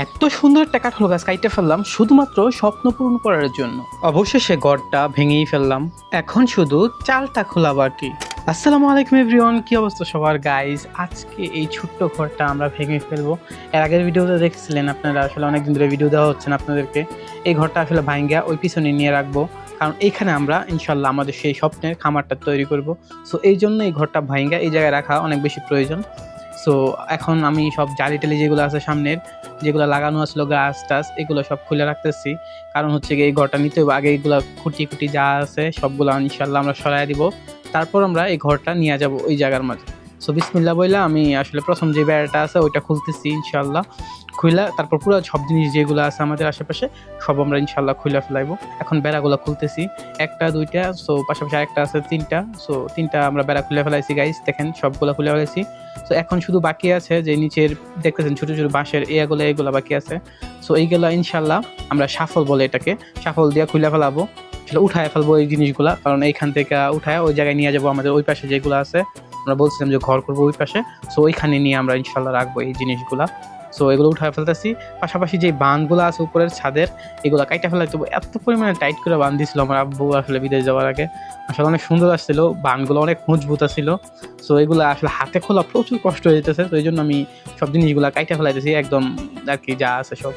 এত সুন্দর একটা কাঁঠাল গাছ কাইটে ফেললাম শুধুমাত্র স্বপ্ন পূরণ করার জন্য। অবশেষে ঘরটা ভেঙেই ফেললাম, এখন শুধু চালটা খোলা বাকি। আসসালামু আলাইকুম এভরিওয়ান, কি অবস্থা সবার গাইজ? আজকে এই ছোট্ট ঘরটা আমরা ভেঙে ফেলবো। এর আগের ভিডিওতে দেখছিলেন আপনারা, আসলে অনেকদিন ধরে ভিডিও দেওয়া হচ্ছে না আপনাদেরকে। এই ঘরটা আসলে ভাঙ্গা ওই পিছনে নিয়ে রাখবো, কারণ এইখানে আমরা ইনশাল্লাহ আমাদের সেই স্বপ্নের খামারটা তৈরি করব। সো এই জন্য এই ঘরটা ভাঙ্গা এই জায়গায় রাখা অনেক বেশি প্রয়োজন। সো এখন আমি সব জালি টালি যেগুলো আছে সামনের, যেগুলো লাগানো আসলো গাছ টাছ, এগুলো সব খুলে রাখতেছি। কারণ হচ্ছে এই ঘরটা নিতে হবে আগে, এইগুলো খুঁটি খুঁটি যা আছে সবগুলো ইনশাল্লাহ আমরা সরাই দিব। তারপর আমরা এই ঘরটা নিয়ে যাব ওই জায়গার মাঝে। সো বিসমিল্লাহ বইলা আমি আসলে প্রথম যে বেড়াটা আছে ওইটা খুলতেছি ইনশাল্লাহ। খুইলা তারপর পুরো সব জিনিস যেগুলো আছে আমাদের আশেপাশে সব আমরা ইনশাল্লাহ খুলে ফেলাইবো। এখন বেড়াগুলো খুলতেছি, একটা দুইটা, সো পাশাপাশি আরেকটা আছে তিনটা। সো তিনটা আমরা বেড়া খুলে ফেলাইছি গাইস, দেখেন সবগুলো খুলে ফেলাইছি। সো এখন শুধু বাকি আছে যে নিচের দেখতেছেন ছোটো ছোটো বাঁশের এগুলো বাকি আছে। সো এইগুলো ইনশাল্লাহ আমরা সাফল বলে এটাকে, সাফল দিয়ে খুলে ফেলাবো, আসলে উঠায় ফেলবো এই জিনিসগুলা। কারণ এইখান থেকে উঠায় ওই জায়গায় নিয়ে যাবো, আমাদের ওই পাশে যেগুলো আছে আমরা বলছিলাম যে ঘর করবো ওই পাশে, সো ওইখানে নিয়ে আমরা ইনশাল্লাহ রাখবো এই জিনিসগুলা। সো এগুলো উঠায় ফেলতেছি। পাশাপাশি যে বাঁধগুলো আছে উপরের ছাদের, এগুলো কাইটা ফেলাইতে এত পরিমাণে টাইট করে বাঁধ দিছিল আমার আব্বু আসলে বিদেশ যাওয়ার আগে। আসলে অনেক সুন্দর আসছিল, বাঁধগুলো অনেক মজবুত ছিল। সো এগুলো আসলে হাতে খোলা প্রচুর কষ্ট হয়ে যেতেছে, তো এই জন্য আমি সব জিনিসগুলো কাইটা ফেলাইতেছি একদম আর কি, যা আছে সব।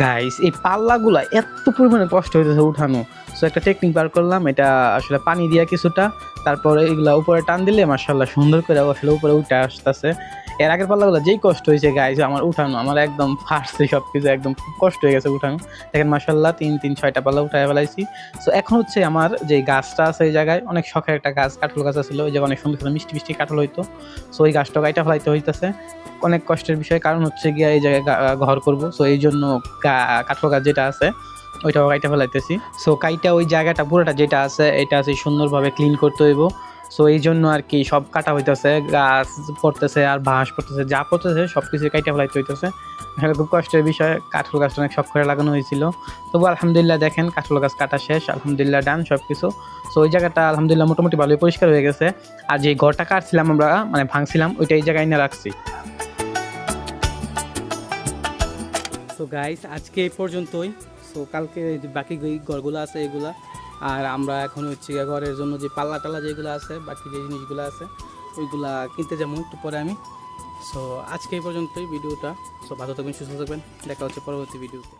গাইস এই পাল্লাগুলা এত পরিমাণে কষ্ট হইতেছে উঠানো। সো একটা টেকনিক বার করলাম, এটা আসলে পানি দিয়া কিছুটা, তারপরে এগুলা উপরে টান দিলে মাশাআল্লাহ সুন্দর করে আসলে উপরে উঠে আসতেছে। এর আগের পাল্লাগুলো যেই কষ্ট হয়েছে গাইস আমার উঠানো, আমার একদম ফাটছে সব কিছু, একদম খুব কষ্ট হয়ে গেছে উঠানো। দেখেন মাশাআল্লাহ 3-6টা পাল্লা উঠায় ফেলাইছি। সো এখন হচ্ছে আমার যে গাছটা আছে এই জায়গায়, অনেক শখের একটা গাছ, কাঁঠাল গাছ ছিল, ওই জায়গায় অনেক সুন্দর সুন্দর মিষ্টি মিষ্টি কাঁঠাল হইতো। সো এই গাছটা কাইটা ফেলাইতে হইতেছে, অনেক কষ্টের বিষয়, কারণ হচ্ছে গিয়া এই জায়গায় ঘর করব। সো এই জন্য কাঠল গাছ যেটা আছে ওইটাও কাইটা ফেলাইতেছি। সো কাইটা ওই জায়গাটা পুরোটা যেটা আছে এটা আছে সুন্দরভাবে ক্লিন করতে হইব। সো এই জন্য আর কি সব কাটা হইতেছে, গাছ পড়তেছে আর বাঁশ পড়তেছে, যা পড়তেছে সব কিছু কাইটা ফেলাইতে হইতেছে। আসলে খুব কষ্টের বিষয়, কাঠল গাছটা অনেক শখ করে লাগানো হয়েছিল। তবু আলহামদুলিল্লাহ দেখেন কাঠল গাছ কাটা শেষ, আলহামদুলিল্লাহ ডান সব কিছু। সো ওই জায়গাটা আলহামদুলিল্লাহ মোটামুটি ভালোই পরিষ্কার হয়ে গেছে। আর যে ঘরটা কাটছিলাম আমরা, মানে ভাঙছিলাম, ওইটা এই জায়গায় এনে রাখছি। সো গাইস আজকে এই পর্যন্তই। সো কালকে বাকি ঘরগুলো আছে এগুলা, আর আমরা এখন হচ্ছে ঘরের জন্য যে পাল্লা টাল্লা যেগুলো আছে, বাকি যে জিনিসগুলো আছে ওইগুলা কিনতে যাবো একটু পরে আমি। সো আজকে এই পর্যন্তই ভিডিওটা। সো ভালো থাকবেন, সুস্থ থাকবেন, দেখা হচ্ছে পরবর্তী ভিডিওতে।